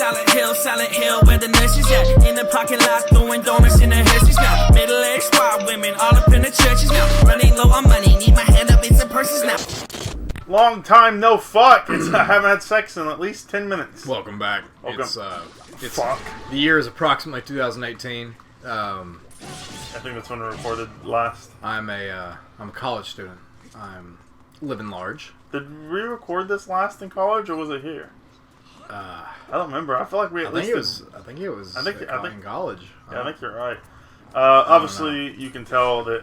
Silent Hill, where the nurses at. In the parking lot, throwing donuts in the hearses now. Middle-aged squad women, all up in the churches now. Running low on money, need my hand up in some purses now. Long time no fuck. I haven't had sex in at least 10 minutes. Welcome back. Welcome. It's Fuck. The year is approximately 2018. I think that's when we recorded last. I'm a college student. I'm living large. Did we record this last in college, or was it here? I don't remember. I feel like we at least. I think it was. I think in college. Yeah, I think you're right. Obviously, you can tell that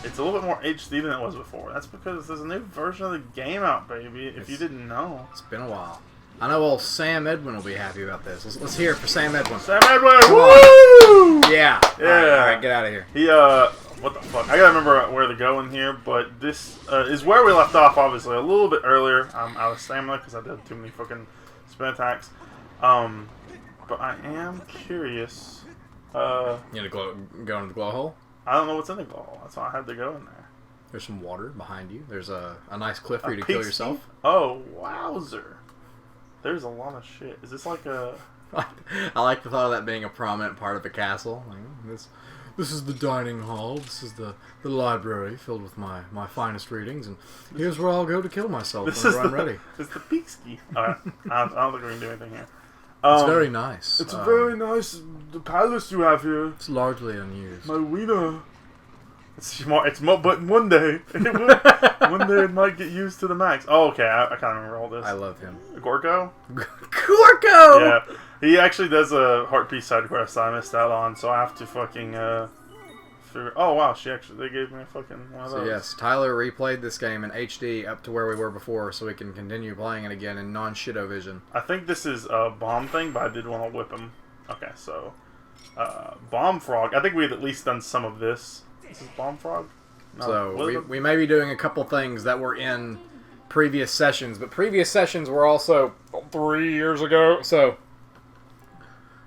it's a little bit more HD than it was before. That's because there's a new version of the game out, baby. If you didn't know, it's been a while. I know old Sam Edwin will be happy about this. Let's hear it for Sam Edwin. Sam Edwin, woo! Yeah. Yeah. All right, get out of here. He what the fuck? I gotta remember where to go in here, but this is where we left off. Obviously, a little bit earlier. I'm out of stamina because I did too many fucking spin attacks. But I am curious. You gonna go into the glow hole? I don't know what's in the glow hole. That's why I had to go in there. There's some water behind you. There's a nice cliff for you to kill yourself. Oh, wowzer. There's a lot of shit. Is this like a... I like the thought of that being a prominent part of the castle. Like, this is the dining hall. This is the library filled with my finest readings. And here's where I'll go to kill myself whenever I'm ready. It's the peak ski. Alright. I don't think we can do anything here. It's very nice. It's very nice. The palace you have here. It's largely unused. My wiener. It's more, but one day it might get used to the max. Oh, okay. I can't remember all this. I love him. Gorko? Gorko! Yeah. He actually does a heart piece side quest I missed out on, so I have to fucking figure. Oh wow, they gave me a fucking one of those. So yes, Tyler replayed this game in HD up to where we were before, so we can continue playing it again in non-shido vision. I think this is a bomb thing, but I did want to whip him. Okay, so bomb frog. I think we had at least done some of this. This is bomb frog. No, so we may be doing a couple things that were in previous sessions, but previous sessions were also 3 years ago. So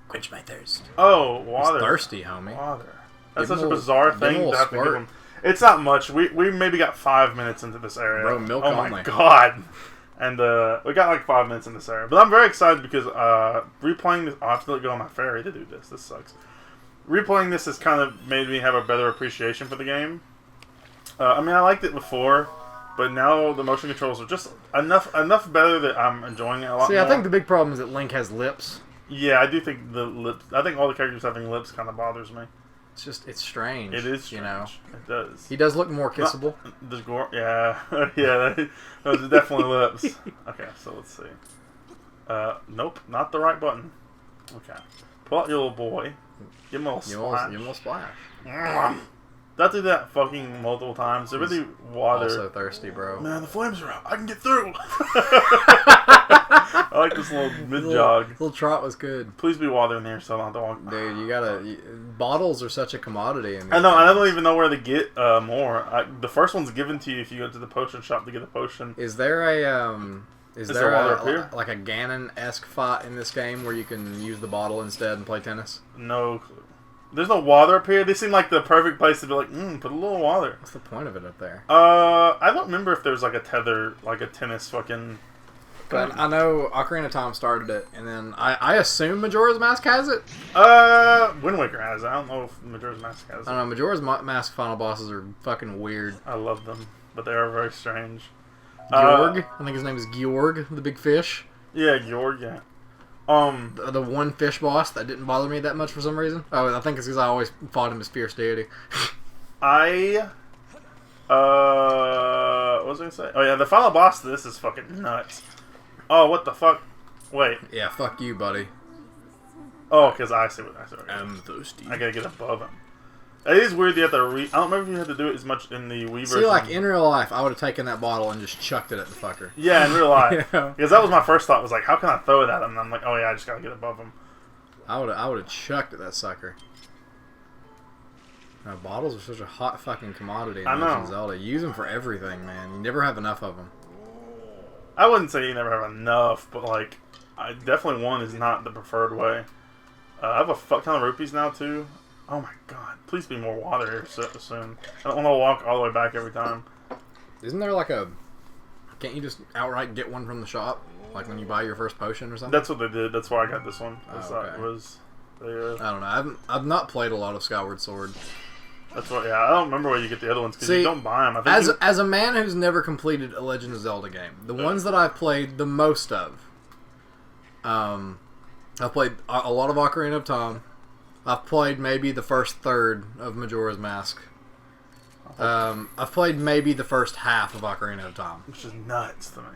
quench my thirst. Oh, water. He's thirsty, homie. Water. That's such a bizarre thing to have to give him. It's not much. We maybe got 5 minutes into this area. Bro, milk oh only. My god. And we got like 5 minutes in this area. But I'm very excited because replaying this... I have to go on my ferry to do this. This sucks. Replaying this has kind of made me have a better appreciation for the game. I mean, I liked it before, but now the motion controls are just enough better that I'm enjoying it a lot more. I think the big problem is that Link has lips. Yeah, I do think the lips... I think all the characters having lips kind of bothers me. It's strange. It is strange. You know? It does. He does look more kissable. Yeah. Yeah, those are definitely lips. Okay, so let's see. Nope, not the right button. Okay. Pull out your little boy. Give him a little splash. Give him a little splash. That did that fucking multiple times. They're really water. Also thirsty, bro. Man, the flames are out. I can get through. I like this little mid-jog. Little trot was good. Please be water in here so I don't have to walk. Dude, you gotta... bottles are such a commodity. I know. I don't even know where to get more. The first one's given to you if you go to the potion shop to get a potion. Is there a... Is there water up here? like a Ganon-esque fight in this game where you can use the bottle instead and play tennis? No clue. There's no water up here. They seem like the perfect place to be like, put a little water. What's the point of it up there? I don't remember if there's like a tether, like a tennis fucking... But I know Ocarina of Time started it, and then I assume Majora's Mask has it? Wind Waker has it. I don't know if Majora's Mask has it. I don't know, Majora's Mask final bosses are fucking weird. I love them, but they are very strange. Georg? I think his name is Georg, the big fish. Yeah, Georg, yeah. The one fish boss that didn't bother me that much for some reason. Oh, I think it's because I always fought him as fierce deity. What was I gonna say? Oh yeah, the final boss to this is fucking nuts. Oh, what the fuck? Wait. Yeah, fuck you, buddy. Oh, because I see what I see. I'm thirsty. I gotta get above him. It is weird you have to I don't remember if you had to do it as much in the Wii version. See, like, in real life, I would have taken that bottle and just chucked it at the fucker. Yeah, in real life. Yeah. Because that was my first thought, was like, how can I throw it at him? And I'm like, oh yeah, I just gotta get above him. I would have chucked at that sucker. Now, bottles are such a hot fucking commodity in Legend of Zelda. You use them for everything, man. You never have enough of them. I wouldn't say you never have enough, but like, definitely one is not the preferred way. I have a fuck ton of rupees now too. Oh my god, please be more water here soon. I don't want to walk all the way back every time. Isn't there like a... Can't you just outright get one from the shop? Like when you buy your first potion or something? That's what they did. That's why I got this one. Oh, okay. I don't know. I've not played a lot of Skyward Sword. That's what. Yeah, I don't remember where you get the other ones because you don't buy them. As a man who's never completed a Legend of Zelda game, the ones that I've played the most of, I've played a lot of Ocarina of Time. I've played maybe the first third of Majora's Mask. I've played maybe the first half of Ocarina of Time, which is nuts to me.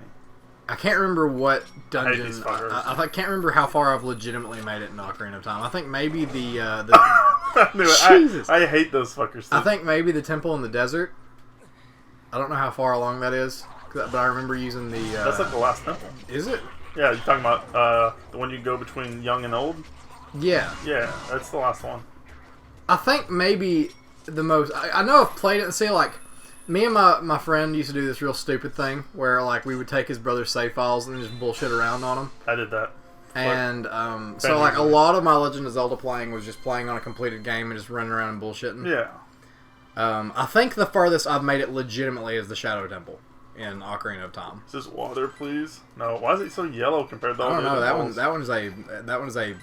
I can't remember what dungeon. I can't remember how far I've legitimately made it in Ocarina of Time. I think maybe the I knew it. Jesus. I hate those fuckers. Too. I think maybe the temple in the desert. I don't know how far along that is, but I remember using the. That's like the last temple. Is it? Yeah, you're talking about the one you go between young and old. Yeah. Yeah, that's the last one. I think maybe the most. I know I've played it and see like. Me and my friend used to do this real stupid thing where like we would take his brother's save files and just bullshit around on them. I did that. And so like a lot of my Legend of Zelda playing was just playing on a completed game and just running around and bullshitting. Yeah. I think the farthest I've made it legitimately is the Shadow Temple in Ocarina of Time. Is this water, please? No. Why is it so yellow compared to all I don't the know. other That one's a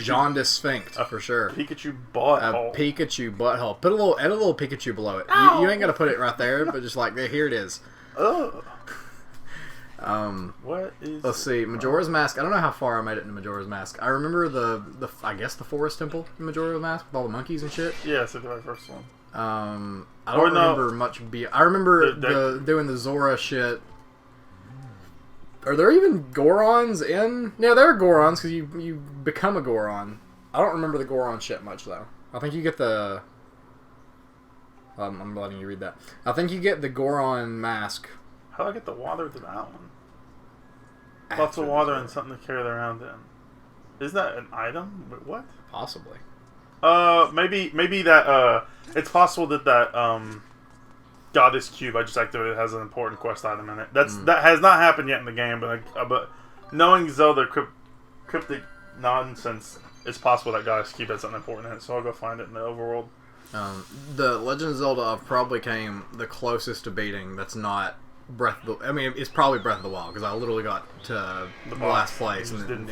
jaundice sphinx for sure. Pikachu butthole. Pikachu butthole. Add a little Pikachu below it. You ain't gonna put it right there, but just like here it is. Ugh. What is? Let's see. Majora's Mask. I don't know how far I made it into Majora's Mask. I remember the I guess the forest temple in Majora's Mask with all the monkeys and shit. Yeah, so the very first one. I don't remember much. I remember doing the Zora shit. Are there even Gorons in? Yeah, there are Gorons because you become a Goron. I don't remember the Goron shit much though. I think you get the. I'm letting you read that. I think you get the Goron mask. How do I get the water to that one? Lots of water and something to carry around in. Is that an item? Wait, what? Possibly. Maybe that it's possible that goddess cube I just activated has an important quest item in it. That has not happened yet in the game, but knowing Zelda cryptic nonsense, it's possible that goddess cube has something important in it. So I'll go find it in the overworld. The Legend of Zelda I've probably came the closest to beating. That's not Breath of the. I mean, it's probably Breath of the Wild because I literally got to the last place and didn't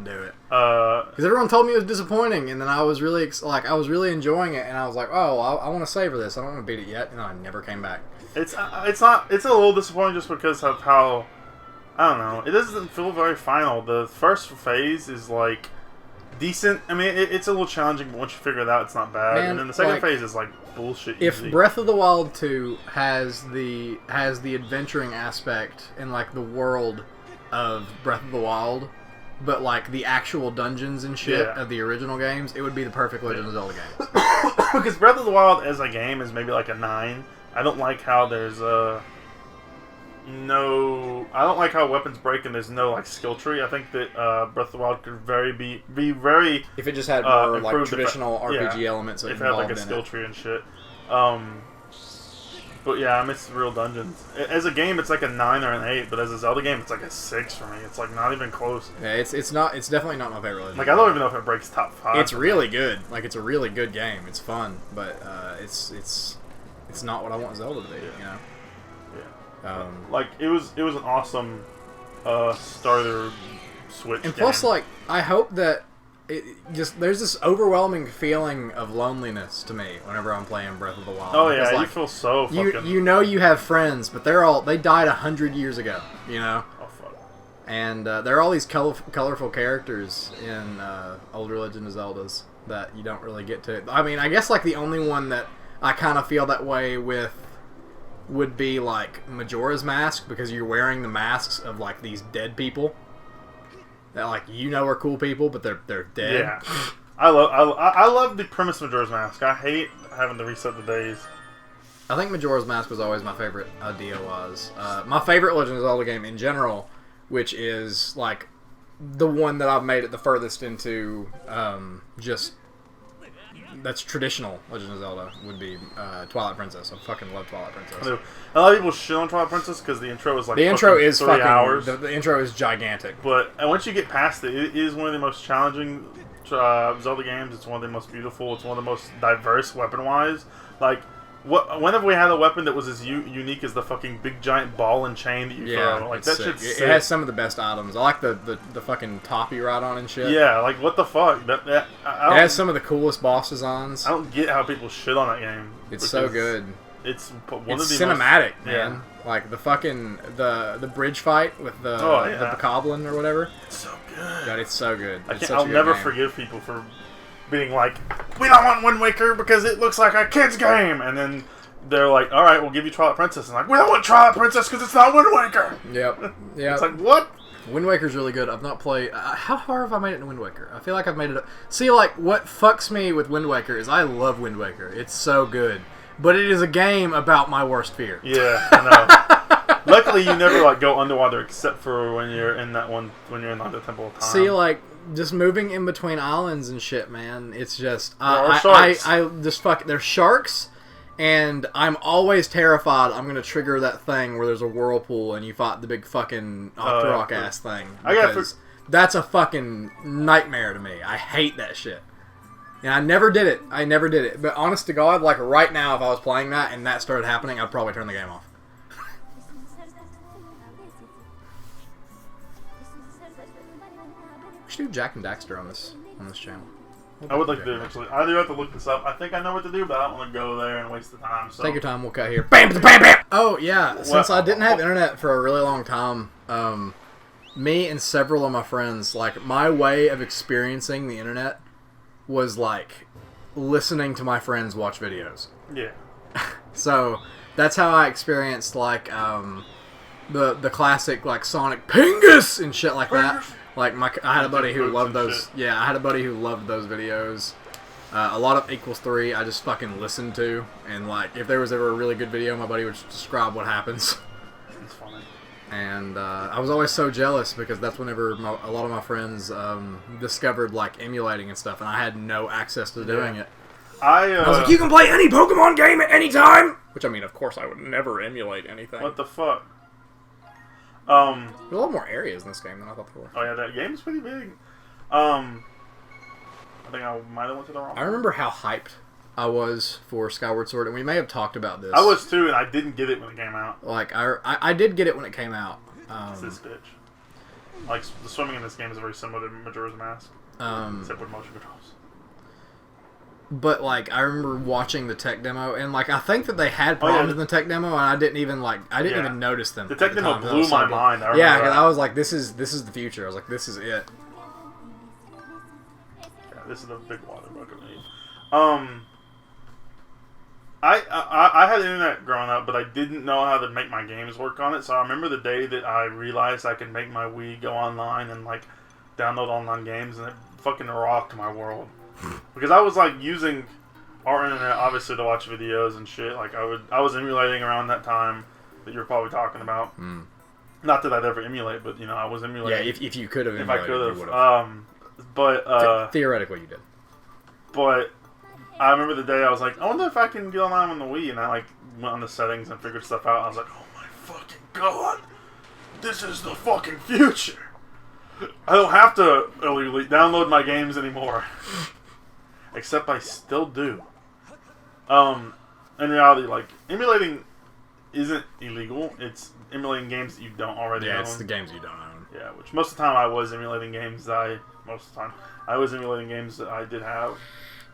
do it. Because everyone told me it was disappointing, and then I was really I was really enjoying it, and I was like, oh, I want to savor this. I don't want to beat it yet, and I never came back. It's a little disappointing just because of how I don't know. It doesn't feel very final. The first phase is like decent. I mean, it's a little challenging, but once you figure it out, it's not bad. Man, and then the second phase is like bullshit. If easy. Breath of the Wild 2 has the adventuring aspect in like the world of Breath of the Wild, but like the actual dungeons and shit of the original games, it would be the perfect Legend of Zelda game. Because Breath of the Wild as a game is maybe like a 9. I don't like how there's I don't like how weapons break and there's no like skill tree. I think that Breath of the Wild could be very if it just had more like traditional RPG elements. If it had like a skill tree and shit. But yeah, I miss real dungeons. As a game, it's like a 9 or an 8, but as a Zelda game, it's like a 6 for me. It's like not even close. Yeah, it's definitely not my favorite Legend. Like I don't even know if it breaks top 5. It's really good. Like it's a really good game. It's fun, but it's not what I want Zelda to be. You know. Like it was an awesome starter Switch and plus game. like I hope that there's this overwhelming feeling of loneliness to me whenever I'm playing Breath of the Wild. Oh yeah, like, you feel so fucking... You know you have friends, but they died 100 years ago, you know? Oh fuck. And there are all these colorful characters in older Legend of Zeldas that you don't really get to. I mean, I guess like the only one that I kind of feel that way with would be like Majora's Mask, because you're wearing the masks of like these dead people that like are cool people, but they're dead. Yeah, I love the premise of Majora's Mask. I hate having to reset the days. I think Majora's Mask was always my favorite idea. My favorite Legend of Zelda game in general, which is like the one that I've made it the furthest into just that's traditional Legend of Zelda, would be Twilight Princess. I fucking love Twilight Princess. A lot of people shit on Twilight Princess because the intro is like the intro is 3 hours. The intro is gigantic. But once you get past it, it is one of the most challenging Zelda games. It's one of the most beautiful. It's one of the most diverse weapon-wise. Like When have we had a weapon that was as unique as the fucking big giant ball and chain that you throw? Like, that shit's sick. It has some of the best items. I like the fucking top you ride on and shit. Yeah, like, what the fuck? It has some of the coolest boss designs. I don't get how people shit on that game. It's so good. It's cinematic, man. Like, the fucking... The bridge fight with the bokoblin or whatever. It's so good. God, it's so good. I'll never forgive people for being like, we don't want Wind Waker because it looks like a kid's game, and then they're like, all right, we'll give you Twilight Princess, and like, we don't want Twilight Princess because it's not Wind Waker. Yep. Yeah. It's like, what? Wind Waker's really good. I've not played. How far have I made it in Wind Waker? I feel like I've made it. See, like, what fucks me with Wind Waker is I love Wind Waker. It's so good, but it is a game about my worst fear. Yeah, I know. Luckily, you never like go underwater except for when you're in when you're in like, the Temple of Time. See, like, just moving in between islands and shit, man. It's just I just there's sharks, and I'm always terrified I'm gonna trigger that thing where there's a whirlpool and you fight the big fucking Octorok ass thing. That's a fucking nightmare to me. I hate that shit. And I never did it. But honest to God, like right now, if I was playing that and that started happening, I'd probably turn the game off. We should do Jack and Daxter on this channel. I would like to do eventually. I do have to look this up. I think I know what to do, but I don't want to go there and waste the time. So. Take your time. We'll cut here. Bam, bam, bam. Oh yeah. Since I didn't have internet for a really long time, me and several of my friends, like my way of experiencing the internet was like listening to my friends watch videos. Yeah. So that's how I experienced like the classic like Sonic Pingus and shit like that. Like I had a buddy who loved those. Yeah, I had a buddy who loved those videos. A lot of Equals 3 I just fucking listened to, and like if there was ever a really good video, my buddy would describe what happens. It's funny. And I was always so jealous because that's whenever a lot of my friends discovered like emulating and stuff, and I had no access to doing it. I was like, you can play any Pokemon game at any time. Which I mean, of course, I would never emulate anything. What the fuck? There's a lot more areas in this game than I thought there were. Oh yeah, that game's pretty big. I think I might have went to the wrong one. I remember how hyped I was for Skyward Sword, and we may have talked about this. I was too, and I didn't get it when it came out. Like, I did get it when it came out. It's this bitch. Like, the swimming in this game is very similar to Majora's Mask. Except with motion controls. But, like, I remember watching the tech demo, and, like, I think that they had problems in the tech demo, and I didn't even notice them. The tech demo blew my mind. Yeah, because I was like, this is the future. I was like, this is it. Yeah, this is the big water bucket I need. I had internet growing up, but I didn't know how to make my games work on it, so I remember the day that I realized I could make my Wii go online and, like, download online games, and it fucking rocked my world. Because I was like using our internet obviously to watch videos and shit. Like I was emulating around that time that you were probably talking about. Not that I'd ever emulate, but you know I was emulating. Yeah, if you could have emulated, if I could have. Theoretically, you did. But I remember the day I was like, I wonder if I can get online on the Wii, and I like went on the settings and figured stuff out. I was like, oh my fucking god, this is the fucking future. I don't have to illegally download my games anymore. Except I still do. In reality, like, emulating isn't illegal. It's emulating games that you don't already own. Yeah, it's the games you don't own. Yeah, which most of the time I was emulating games that I was emulating games that I did have.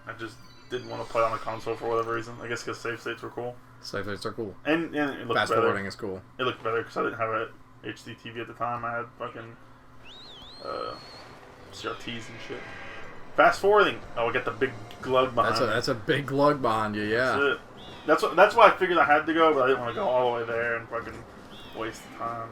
I just didn't want to play on a console for whatever reason. I guess because save states were cool. Save states are cool. And it looked Fast better. forwarding is cool. It looked better because I didn't have a HD TV at the time. I had fucking CRTs and shit. Fast forwarding. Oh, we got the big glug behind me. That's a big glug behind you, yeah. That's why I figured I had to go, but I didn't want to go all the way there and fucking waste the time.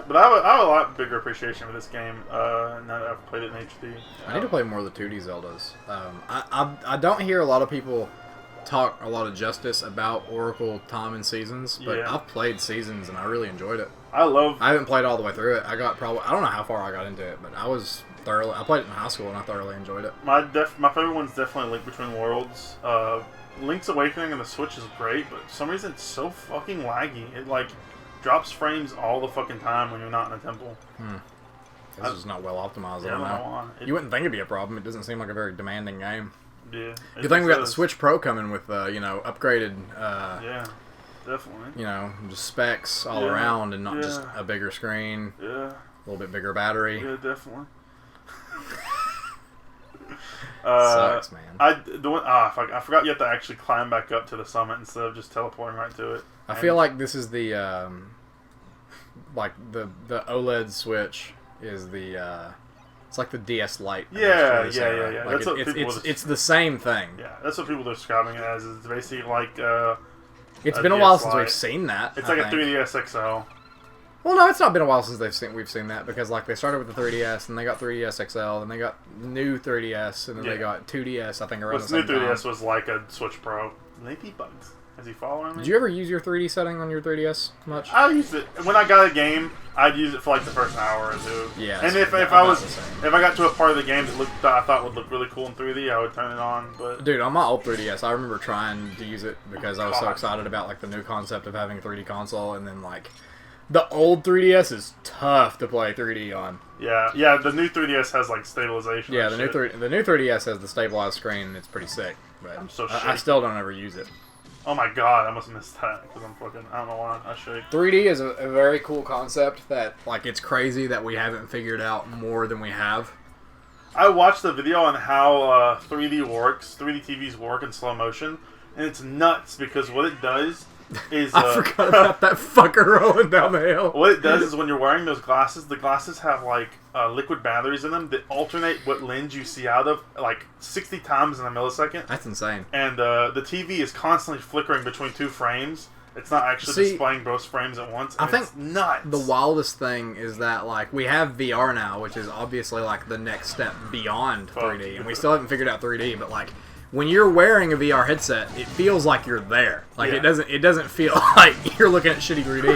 But I have a lot bigger appreciation for this game now that I've played it in HD. I need to play more of the 2D Zeldas. I don't hear a lot of people talk a lot of justice about Oracle Time and Seasons, but I've played Seasons and I really enjoyed it. I haven't played all the way through it. I don't know how far I got into it, but I played it in high school and I thoroughly enjoyed it. My favorite one's definitely Link Between Worlds. Link's Awakening on the Switch is great, but for some reason it's so fucking laggy. It like drops frames all the fucking time when you're not in a temple. This is not well optimized. Yeah, I don't know why. You wouldn't think it'd be a problem. It doesn't seem like a very demanding game. Yeah. Good thing we got the Switch Pro coming with, upgraded, yeah, definitely. Just specs all around and not just a bigger screen. Yeah. A little bit bigger battery. Yeah, definitely. Sucks, man. I forgot you have to actually climb back up to the summit instead of just teleporting right to it. I feel like this is the the OLED Switch is the it's like the DS Lite. Yeah. Like That's it's the same thing. Yeah, that's what people are describing it as. It's basically like it's been a while DS since Lite. we've seen that. It's like a 3DS XL. Well, no, it's not been a while since we've seen that because like they started with the 3DS and they got 3DS XL and they got new 3DS and then they got 2DS. I think around the same new 3DS time. was like a Switch Pro. Ladybugs. Is he following me? Did you ever use your 3D setting on your 3DS much? I used it when I got a game. I'd use it for like the first hour or two. Yeah. And if I got to a part of the game that I thought would look really cool in 3D, I would turn it on. But dude, on my old 3DS, I remember trying to use it because I was so excited about like the new concept of having a 3D console, and then like the old 3DS is tough to play 3D on. Yeah. The new 3DS has like stabilization. Yeah, the new 3DS has the stabilized screen, and it's pretty sick. But I'm so I still don't ever use it. Oh my god, I must have missed that because I don't know why I shake. 3D is a very cool concept that, like, it's crazy that we haven't figured out more than we have. I watched the video on how 3D works, 3D TVs work in slow motion, and it's nuts because what it does is... I forgot about that fucker rolling down the hill. What it does is when you're wearing those glasses, the glasses have, like, liquid batteries in them that alternate what lens you see out of, like, 60 times in a millisecond. That's insane. And the TV is constantly flickering between two frames. It's not actually displaying both frames at once. I think it's nuts. The wildest thing is that, like, we have VR now, which is obviously, like, the next step beyond 3D. And we still haven't figured out 3D, but, like, when you're wearing a VR headset, it feels like you're there. Like, it doesn't feel like you're looking at shitty 3D.